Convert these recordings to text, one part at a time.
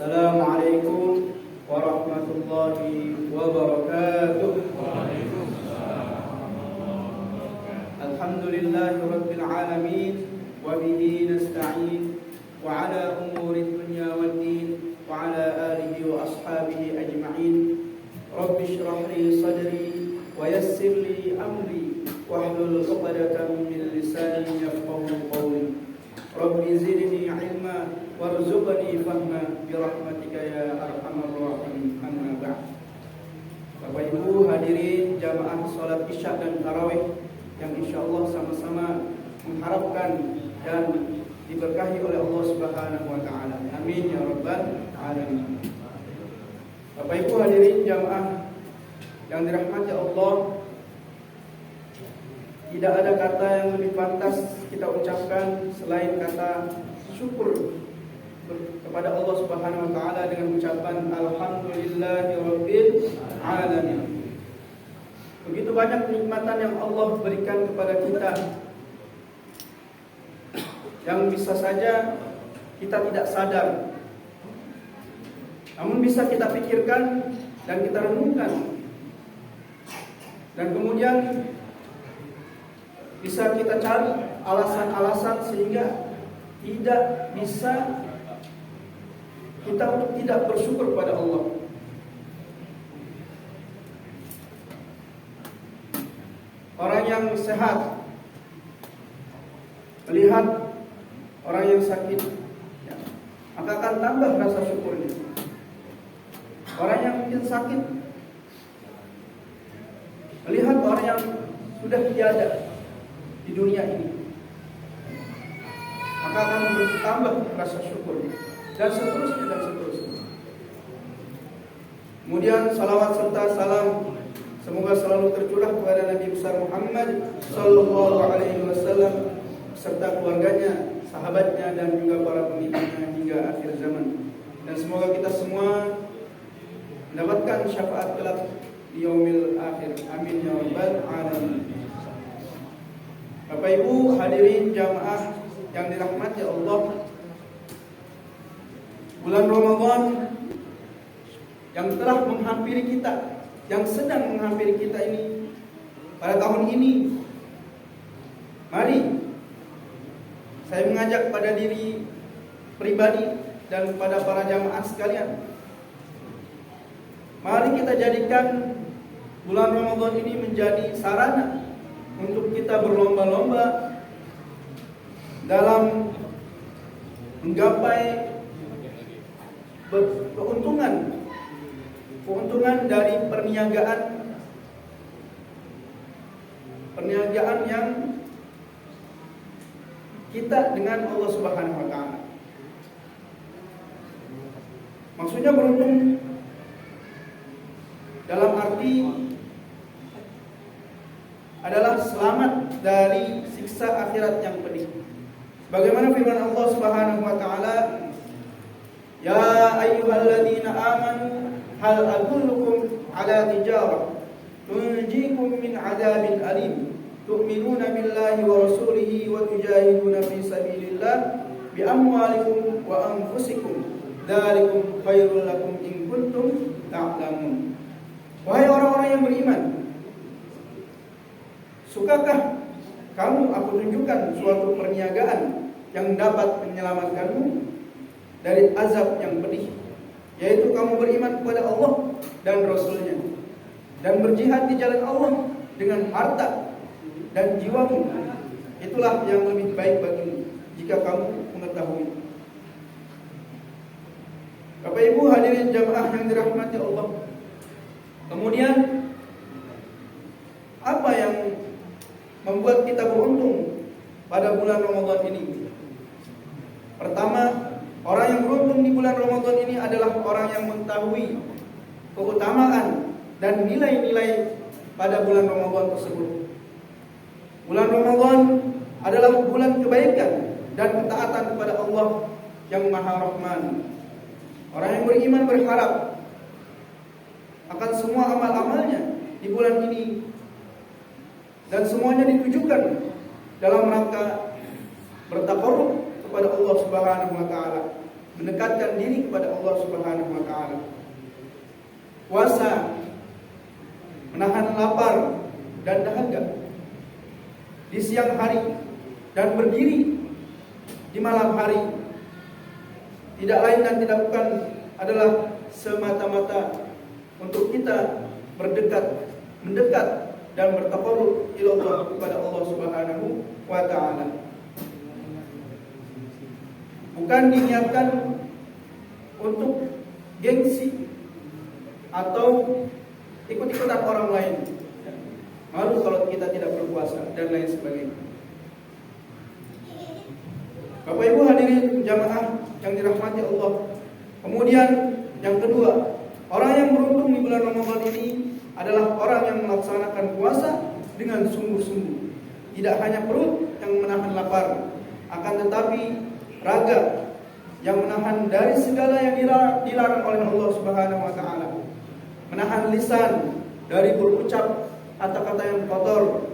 Assalamualaikum warahmatullahi wabarakatuh. Alhamdulillahirabbil alamin wa bihi nasta'in wa ala umuri dunya waddin wa ala alihi wa ashabihi ajma'in. Rabbi shrah li sadri wa yassir li amri wahlul 'uqdatam min lisani yafqahu qawli. Rabbi zidni ilma warzuqni fahma birahmatika ya arhamar rahimin. Amma ba'd. Bapak Ibu hadirin jamaah salat Isya dan tarawih yang insyaallah sama-sama mengharapkan dan diberkahi oleh Allah Subhanahu wa taala. Amin ya rabbal alamin. Bapak Ibu hadirin jamaah yang dirahmati Allah, tidak ada kata yang lebih pantas kita ucapkan selain kata syukur kepada Allah Subhanahu wa taala dengan ucapan alhamdulillahirabbil alamin. Begitu banyak kenikmatan yang Allah berikan kepada kita yang bisa saja kita tidak sadar, namun bisa kita pikirkan dan kita renungkan, dan kemudian bisa kita cari alasan-alasan sehingga tidak bisa kita untuk tidak bersyukur pada Allah. Orang yang sehat melihat orang yang sakit, ya, maka akan tambah rasa syukurnya. Orang yang mungkin sakit melihat orang yang sudah tiada di dunia ini, maka akan bertambah rasa syukur, dan seterusnya dan seterusnya. Kemudian salawat serta salam semoga selalu tercurah kepada Nabi besar Muhammad sallallahu alaihi wasallam serta keluarganya, sahabatnya, dan juga para pengikutnya hingga akhir zaman. Dan semoga kita semua mendapatkan syafaat kelak di yaumil akhir. Amin ya rabbal alamin. Bapak Ibu hadirin jamaah yang dirahmati Allah, bulan Ramadan yang telah menghampiri kita, yang sedang menghampiri kita ini pada tahun ini, mari saya mengajak pada diri pribadi dan kepada para jamaah sekalian, mari kita jadikan bulan Ramadan ini menjadi sarana untuk kita berlomba-lomba dalam menggapai keuntungan dari perniagaan yang kita dengan Allah Subhanahu wa taala. Maksudnya beruntung dalam arti adalah selamat dari siksa akhirat yang pedih. Bagaimana firman Allah Subhanahu wa taala, ya ayyuhalladzina amanu hal adullukum ala tijarah tunjikum min adzabin alim tu'minuna billahi wa rasulihi wa tujahiduna fi sabilillah bi amwalikum wa anfusikum dzalikum khairul lakum in kuntum ta'lamun. Wahai orang-orang yang beriman, sukakah kamu aku tunjukkan suatu perniagaan yang dapat menyelamatkanmu dari azab yang pedih, yaitu kamu beriman kepada Allah dan Rasulnya dan berjihad di jalan Allah dengan harta dan jiwamu. Itulah yang lebih baik bagimu jika kamu mengetahui. Bapak Ibu hadirin jamaah yang dirahmati Allah, kemudian apa yang membuat kita beruntung pada bulan Ramadan ini? Pertama, orang yang beruntung di bulan Ramadan ini adalah orang yang mengetahui keutamaan dan nilai-nilai pada bulan Ramadan tersebut. Bulan Ramadan adalah bulan kebaikan dan ketaatan kepada Allah yang Maha Rahman. Orang yang beriman berharap akan semua amal-amalnya di bulan ini, dan semuanya ditujukan dalam rangka bertaqarrub kepada Allah Subhanahu wa taala. mendekatkan diri kepada Allah Subhanahu wa taala. Puasa menahan lapar dan dahaga di siang hari dan berdiri di malam hari. Tidak lain dan tidak bukan adalah semata-mata untuk kita mendekat dan bertaqarrub ilallah kepada Allah Subhanahu wa taala. Bukan diniatkan untuk gengsi atau ikut-ikutan orang lain. Malu kalau kita tidak berpuasa dan lain sebagainya. Bapak Ibu hadirin jamaah yang dirahmati Allah. Kemudian yang kedua, orang yang beruntung di bulan Ramadan ini adalah orang yang melaksanakan puasa dengan sungguh-sungguh. Tidak hanya perut yang menahan lapar, akan tetapi raga yang menahan dari segala yang dilarang oleh Allah Subhanahu wa taala. Menahan lisan dari berucap kata-kata yang kotor,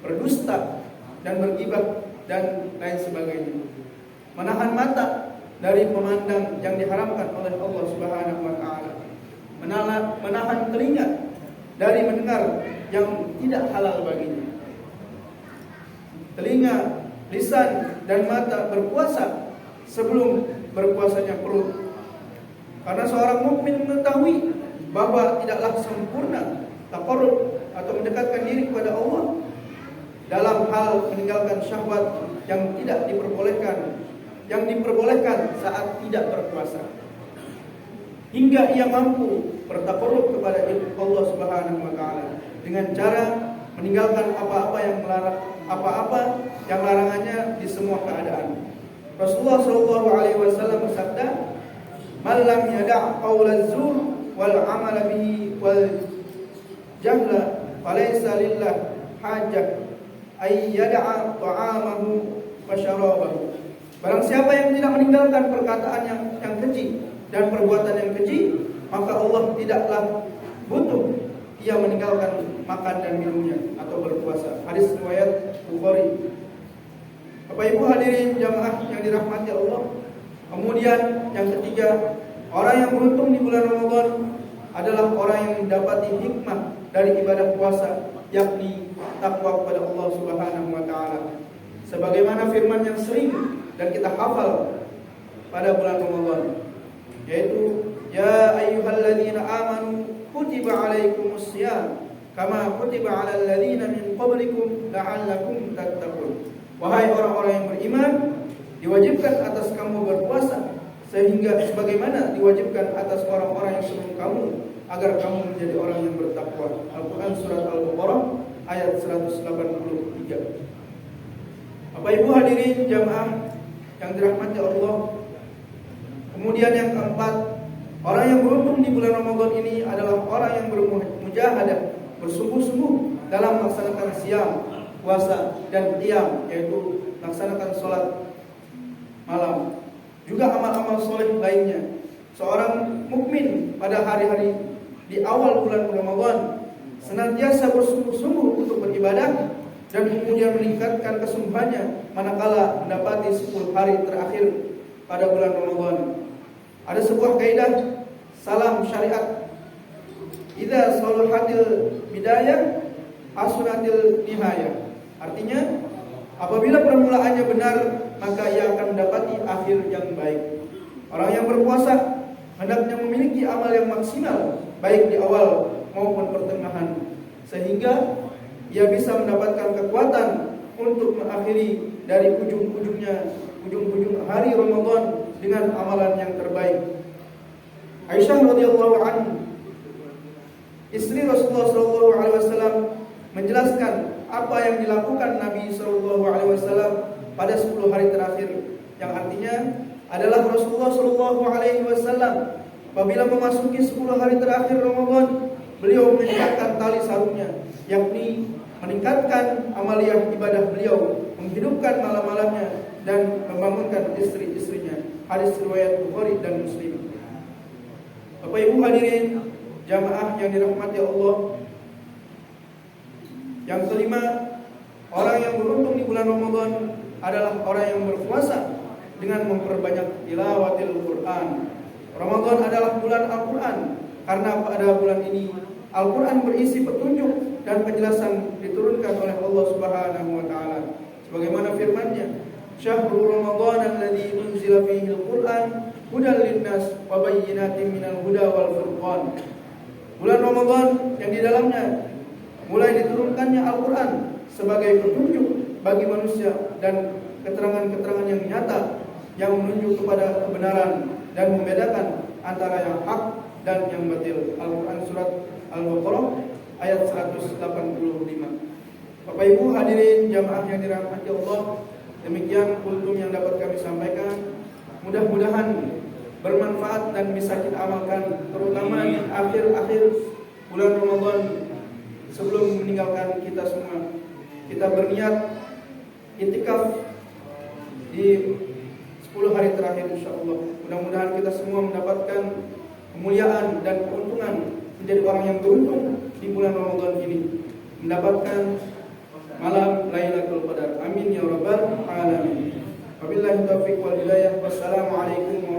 berdusta dan bergibah dan lain sebagainya. Menahan mata dari memandang yang diharamkan oleh Allah Subhanahu wa taala. Menahan telinga dari mendengar yang tidak halal baginya. Telinga, lisan dan mata berpuasa sebelum berpuasanya perut. Karena seorang mukmin mengetahui bahwa tidaklah sempurna taqarrub atau mendekatkan diri kepada Allah dalam hal meninggalkan syahwat yang tidak diperbolehkan, yang diperbolehkan saat tidak berpuasa, hingga ia mampu bertaqarrub kepada Allah Subhanahu wa taala dengan cara meninggalkan apa-apa yang larangannya di semua keadaan. Rasulullah sallallahu alaihi wasallam bersabda, "Man lam yada' qaulaz zur wal 'amala bihi wal jahla falaysa lillah hajah ay yada'a ta'amahu wa syarabahu." Barang siapa yang tidak meninggalkan perkataan yang keji dan perbuatan yang keji, maka Allah tidaklah butuh ia meninggalkan makan dan minumnya atau berpuasa. Hadis riwayat Bukhari. Bapak Ibu hadirin jamaah yang dirahmati Allah. Kemudian yang ketiga, orang yang beruntung di bulan Ramadan adalah orang yang mendapati hikmah dari ibadah puasa, yakni takwa kepada Allah Subhanahu wa taala. Sebagaimana firman yang sering dan kita hafal pada bulan Ramadan, yaitu ya ayyuhalladzina amanu kutiba alaikumus syiyam kama kutiba alal ladzina min qablikum la'allakum tattaqun. Wahai orang-orang yang beriman, diwajibkan atas kamu berpuasa sehingga sebagaimana diwajibkan atas orang-orang yang sebelum kamu, agar kamu menjadi orang yang bertakwa. Al-Quran surat Al-Baqarah ayat 183. Bapak Ibu hadirin jamaah yang dirahmati Allah. Kemudian yang keempat, orang yang beruntung di bulan Ramadan ini adalah orang yang bermujahadah, bersungguh-sungguh dalam melaksanakan siam, puasa dan qiyam, yaitu melaksanakan sholat malam, juga amal-amal soleh lainnya. Seorang mukmin pada hari-hari di awal bulan Ramadan senantiasa bersungguh-sungguh untuk beribadah dan kemudian meningkatkan kesungguhannya manakala mendapati 10 hari terakhir pada bulan Ramadan. Ada sebuah kaidah salam syariat, idza salahatil bidayah hasunatil nihayah. Artinya, apabila permulaannya benar, maka ia akan mendapati akhir yang baik. Orang yang berpuasa hendaknya memiliki amal yang maksimal, baik di awal maupun pertengahan, sehingga ia bisa mendapatkan kekuatan untuk mengakhiri dari ujung hari Ramadan dengan amalan yang terbaik. Aisyah radhiyallahu anha, istri Rasulullah sallallahu alaihi wasallam, menjelaskan apa yang dilakukan Nabi sallallahu alaihi wasallam pada 10 hari terakhir, yang artinya adalah Rasulullah sallallahu alaihi wasallam apabila memasuki 10 hari terakhir Ramadan, beliau meningkatkan tali sarungnya, yakni meningkatkan amaliyah ibadah beliau, menghidupkan malam-malamnya dan membangunkan istri-istrinya. Hadis riwayat Bukhari dan Muslim. Bapak Ibu hadirin jamaah yang dirahmati Allah. Yang kelima, orang yang beruntung di bulan Ramadan adalah orang yang berpuasa dengan memperbanyak tilawatil Quran. Ramadan adalah bulan Al-Quran karena pada bulan ini Al-Quran berisi petunjuk dan penjelasan diturunkan oleh Allah Subhanahu wa taala. Sebagaimana firman-Nya, "Syahrul Ramadan alladzi unzila fihi al-Qur'an hudan lin-nas wa bayyinatin minal huda wal furqan." Bulan Ramadan yang di dalamnya mulai diturunkannya Al-Quran sebagai petunjuk bagi manusia dan keterangan-keterangan yang nyata yang menunjuk kepada kebenaran dan membedakan antara yang hak dan yang batil. Al-Quran surat Al-Baqarah ayat 185. Bapak Ibu hadirin jamaah yang dirahmati Allah, demikian kultum yang dapat kami sampaikan. Mudah-mudahan bermanfaat dan bisa kita amalkan, terutama di akhir-akhir bulan Ramadan sebelum meninggalkan kita semua. Kita berniat iktikaf di 10 hari terakhir insyaallah. Mudah-mudahan kita semua mendapatkan kemuliaan dan keuntungan, menjadi orang yang beruntung di bulan Ramadan ini, mendapatkan malam Lailatul Qadar. Amin ya rabbal alamin. Wabillahi taufiq wal hidayah. Wassalamualaikum